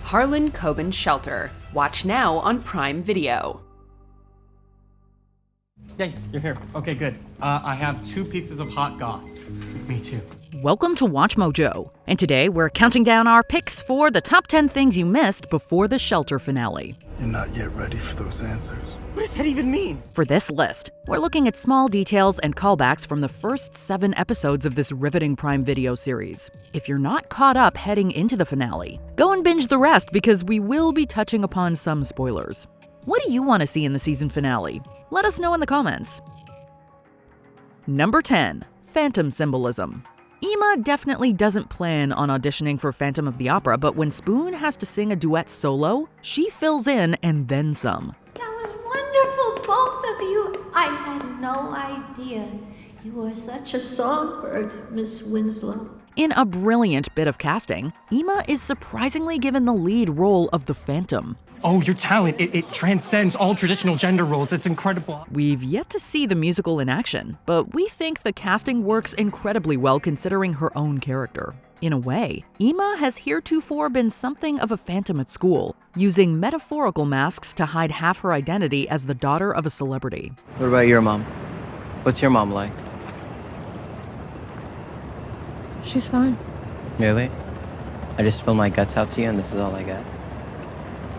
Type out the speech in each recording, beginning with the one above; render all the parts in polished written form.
Harlan Coben's Shelter. Watch now on Prime Video. Yay, you're here. Okay, good. I have 2 pieces of hot goss. Me too. Welcome to WatchMojo, and today we're counting down our picks for the top 10 things you missed before the Shelter finale. You're not yet ready for those answers. What does that even mean? For this list, we're looking at small details and callbacks from the first 7 episodes of this riveting Prime Video series. If you're not caught up heading into the finale, go and binge the rest because we will be touching upon some spoilers. What do you want to see in the season finale? Let us know in the comments. Number 10. Phantom Symbolism. Emma definitely doesn't plan on auditioning for Phantom of the Opera, but when Spoon has to sing a duet solo, she fills in and then some. That was wonderful, both of you. I had no idea. You are such a songbird, Miss Winslow. In a brilliant bit of casting, Emma is surprisingly given the lead role of the Phantom. Oh, your talent, it transcends all traditional gender roles. It's incredible. We've yet to see the musical in action, but we think the casting works incredibly well considering her own character. In a way, Emma has heretofore been something of a phantom at school, using metaphorical masks to hide half her identity as the daughter of a celebrity. What about your mom? What's your mom like? She's fine. Really? I just spilled my guts out to you and this is all I got?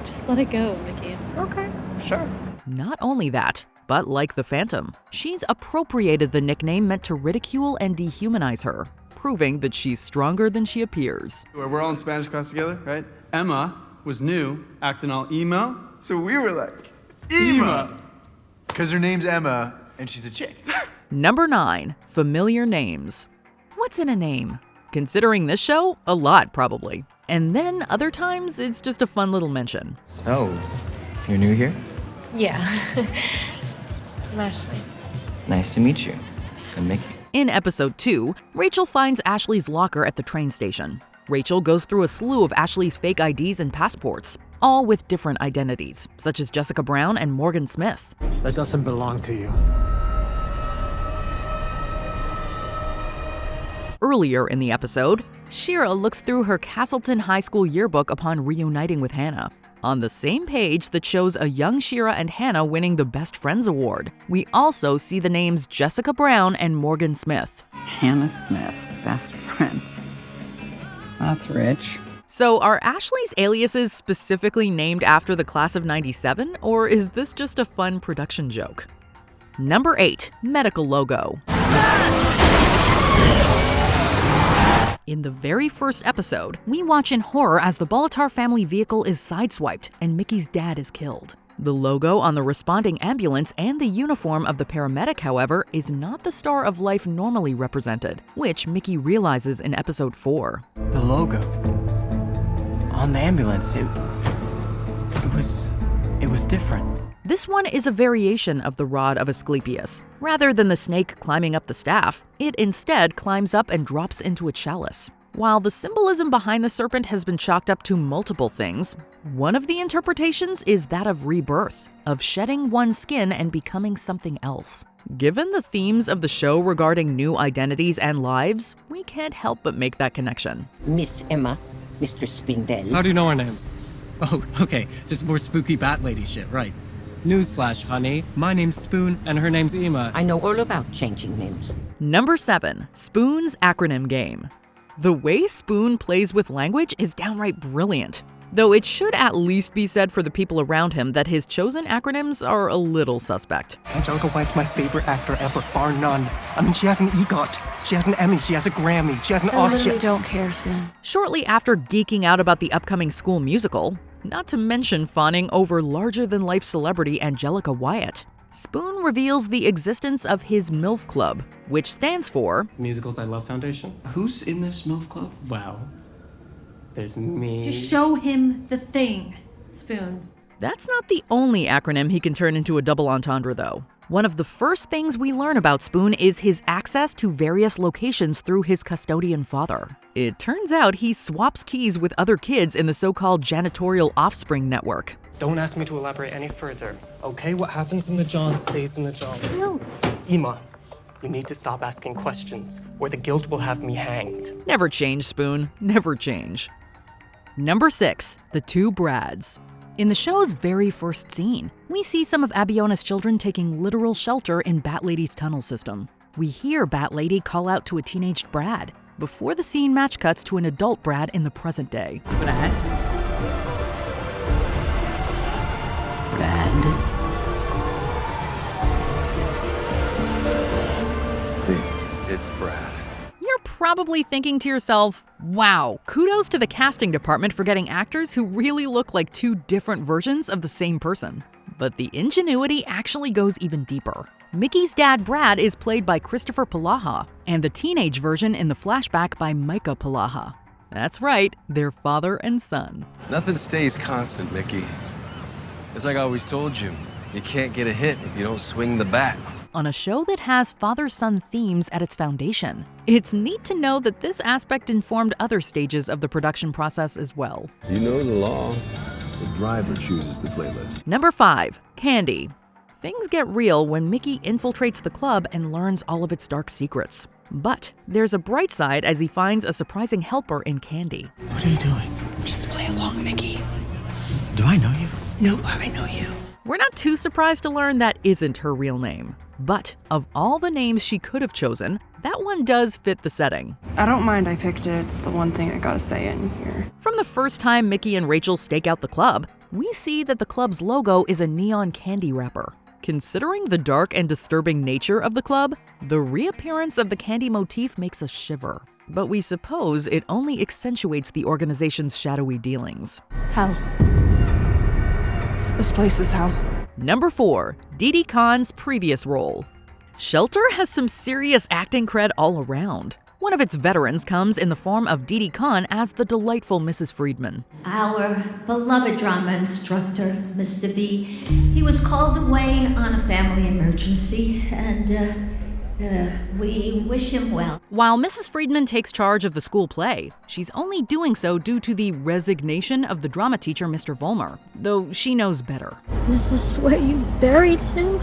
Just let it go, Mickey. Okay, sure. Not only that, but like the Phantom, she's appropriated the nickname meant to ridicule and dehumanize her, proving that she's stronger than she appears. We're all in Spanish class together, right? Emma was new, acting all emo, so we were like, Emma! Because her name's Emma, and she's a chick. Number 9. Familiar names. What's in a name? Considering this show, a lot probably. And then other times, it's just a fun little mention. So, you're new here? Yeah. I'm Ashley. Nice to meet you. I'm Mickey. In episode 2, Rachel finds Ashley's locker at the train station. Rachel goes through a slew of Ashley's fake IDs and passports, all with different identities, such as Jessica Brown and Morgan Smith. That doesn't belong to you. Earlier in the episode, Shira looks through her Castleton High School yearbook upon reuniting with Hannah. On the same page that shows a young Shira and Hannah winning the Best Friends Award, we also see the names Jessica Brown and Morgan Smith. Hannah Smith, best friends. That's rich. So are Ashley's aliases specifically named after the class of '97, or is this just a fun production joke? Number 8. Medical logo. In the very first episode, we watch in horror as the Bolitar family vehicle is sideswiped and Mickey's dad is killed. The logo on the responding ambulance and the uniform of the paramedic, however, is not the star of life normally represented, which Mickey realizes in episode 4. The logo. On the ambulance, it was different. This one is a variation of the rod of Asclepius. Rather than the snake climbing up the staff, it instead climbs up and drops into a chalice. While the symbolism behind the serpent has been chalked up to multiple things, one of the interpretations is that of rebirth, of shedding one's skin and becoming something else. Given the themes of the show regarding new identities and lives, we can't help but make that connection. Miss Emma, Mr. Spindel. How do you know our names? Oh, okay, just more spooky bat lady shit, right. Newsflash, honey. My name's Spoon, and her name's Emma. I know all about changing names. Number 7. Spoon's Acronym Game. The way Spoon plays with language is downright brilliant, though it should at least be said for the people around him that his chosen acronyms are a little suspect. Angelica White's my favorite actor ever, bar none. I mean, she has an EGOT, she has an Emmy, she has a Grammy, she has an Oscar. I really don't care, Spoon. Shortly after geeking out about the upcoming school musical, not to mention fawning over larger-than-life celebrity Angelica Wyatt, Spoon reveals the existence of his MILF Club, which stands for Musicals I Love Foundation. Who's in this MILF club? Well, there's me. Just show him the thing, Spoon. That's not the only acronym he can turn into a double entendre, though. One of the first things we learn about Spoon is his access to various locations through his custodian father. It turns out he swaps keys with other kids in the so-called janitorial offspring network. Don't ask me to elaborate any further, okay? What happens in the John stays in the John. Spoon. Emma, you need to stop asking questions, or the guilt will have me hanged. Never change, Spoon. Never change. Number 6. The Two Brads. In the show's very first scene, we see some of Abiona's children taking literal shelter in Bat Lady's tunnel system. We hear Bat Lady call out to a teenaged Brad, before the scene match cuts to an adult Brad in the present day. Brad? It's Brad. You're probably thinking to yourself, wow, kudos to the casting department for getting actors who really look like two different versions of the same person. But the ingenuity actually goes even deeper. Mickey's dad, Brad, is played by Christopher Palaha, and the teenage version in the flashback by Micah Palaha. That's right, they're father and son. Nothing stays constant, Mickey. As I always told you, you can't get a hit if you don't swing the bat. On a show that has father-son themes at its foundation, it's neat to know that this aspect informed other stages of the production process as well. You know the law. The driver chooses the playlist. Number 5. Candy. Things get real when Mickey infiltrates the club and learns all of its dark secrets. But there's a bright side as he finds a surprising helper in Candy. What are you doing? Just play along, Mickey. Do I know you? No, I know you. We're not too surprised to learn that isn't her real name. But of all the names she could have chosen, that one does fit the setting. I don't mind I picked it. It's the one thing I gotta say in here. From the first time Mickey and Rachel stake out the club, we see that the club's logo is a neon candy wrapper. Considering the dark and disturbing nature of the club, the reappearance of the candy motif makes us shiver. But we suppose it only accentuates the organization's shadowy dealings. Hell. This place is hell. Number 4. Didi Khan's Previous Role. Shelter has some serious acting cred all around. One of its veterans comes in the form of Didi Khan as the delightful Mrs. Friedman. Our beloved drama instructor, Mr. V, he was called away on a family emergency, and we wish him well. While Mrs. Friedman takes charge of the school play, she's only doing so due to the resignation of the drama teacher, Mr. Vollmer, though she knows better. Is this where you buried him?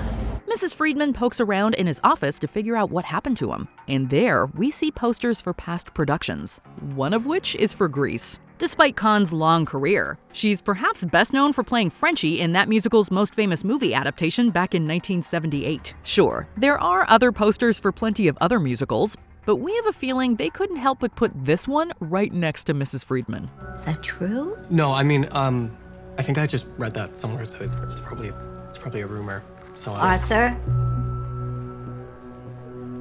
Mrs. Friedman pokes around in his office to figure out what happened to him, and there we see posters for past productions, one of which is for Grease. Despite Khan's long career, she's perhaps best known for playing Frenchie in that musical's most famous movie adaptation back in 1978. Sure, there are other posters for plenty of other musicals, but we have a feeling they couldn't help but put this one right next to Mrs. Friedman. Is that true? No, I mean, I think I just read that somewhere, so it's probably a rumor. So Arthur?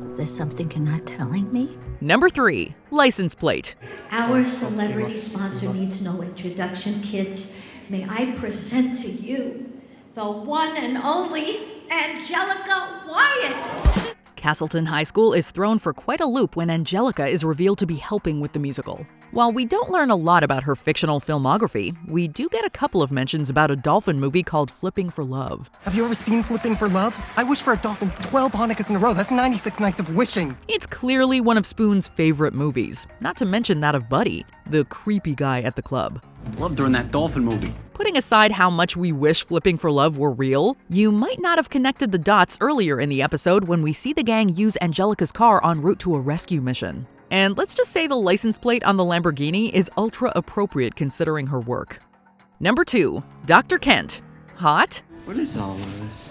Is there something you're not telling me? Number 3. License Plate. Our celebrity sponsor needs no introduction, kids. May I present to you the one and only Angelica Wyatt. Castleton High School is thrown for quite a loop when Angelica is revealed to be helping with the musical. While we don't learn a lot about her fictional filmography, we do get a couple of mentions about a dolphin movie called Flipping for Love. Have you ever seen Flipping for Love? I wish for a dolphin 12 Hanukkahs in a row. That's 96 nights of wishing. It's clearly one of Spoon's favorite movies, not to mention that of Buddy, the creepy guy at the club. Loved her in that dolphin movie. Putting aside how much we wish Flipping for Love were real, you might not have connected the dots earlier in the episode when we see the gang use Angelica's car en route to a rescue mission. And let's just say the license plate on the Lamborghini is ultra appropriate considering her work. Number 2, Dr. Kent. Hot? What is all of this?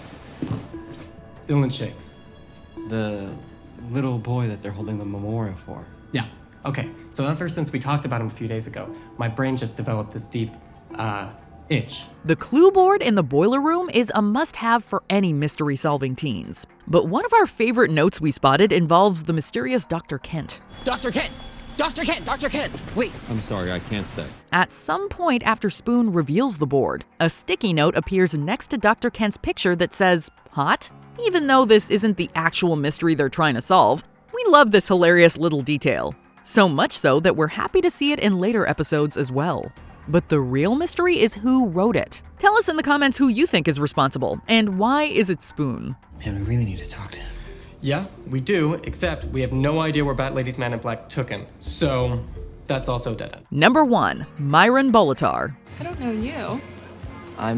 Dylan Shakes. The little boy that they're holding the memorial for. Yeah, okay. So ever since we talked about him a few days ago, my brain just developed this deep, itch. The clue board in the boiler room is a must-have for any mystery-solving teens. But one of our favorite notes we spotted involves the mysterious Dr. Kent. Dr. Kent! Dr. Kent! Dr. Kent! Wait! I'm sorry, I can't stay. At some point after Spoon reveals the board, a sticky note appears next to Dr. Kent's picture that says, hot? Even though this isn't the actual mystery they're trying to solve, we love this hilarious little detail. So much so that we're happy to see it in later episodes as well. But the real mystery is who wrote it. Tell us in the comments who you think is responsible, and why is it Spoon? Man, we really need to talk to him. Yeah, we do, except we have no idea where Bat Lady's Man in Black took him. So, that's also dead end. Number 1, Myron Bolitar. I don't know you.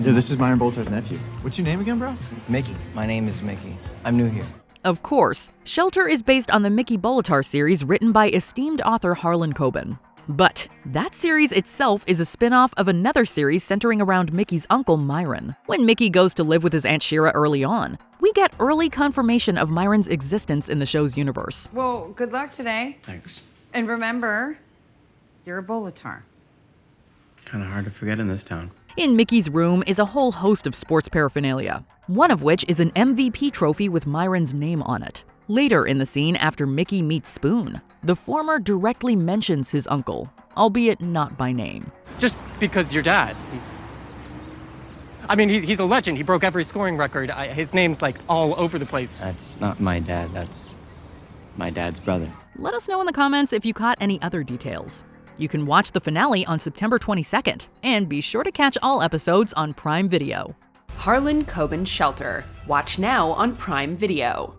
This is Myron Bolitar's nephew. What's your name again, bro? Mickey. My name is Mickey. I'm new here. Of course, Shelter is based on the Mickey Bolitar series written by esteemed author Harlan Coben. But that series itself is a spin-off of another series centering around Mickey's uncle Myron. When Mickey goes to live with his Aunt Shira early on, we get early confirmation of Myron's existence in the show's universe. Well, good luck today. Thanks. And remember, you're a Bolitar. Kind of hard to forget in this town. In Mickey's room is a whole host of sports paraphernalia, one of which is an MVP trophy with Myron's name on it. Later in the scene, after Mickey meets Spoon, the former directly mentions his uncle, albeit not by name. Just because your dad, he's a legend. He broke every scoring record. His name's like all over the place. That's not my dad, that's my dad's brother. Let us know in the comments if you caught any other details. You can watch the finale on September 22nd, and be sure to catch all episodes on Prime Video. Harlan Coben Shelter. Watch now on Prime Video.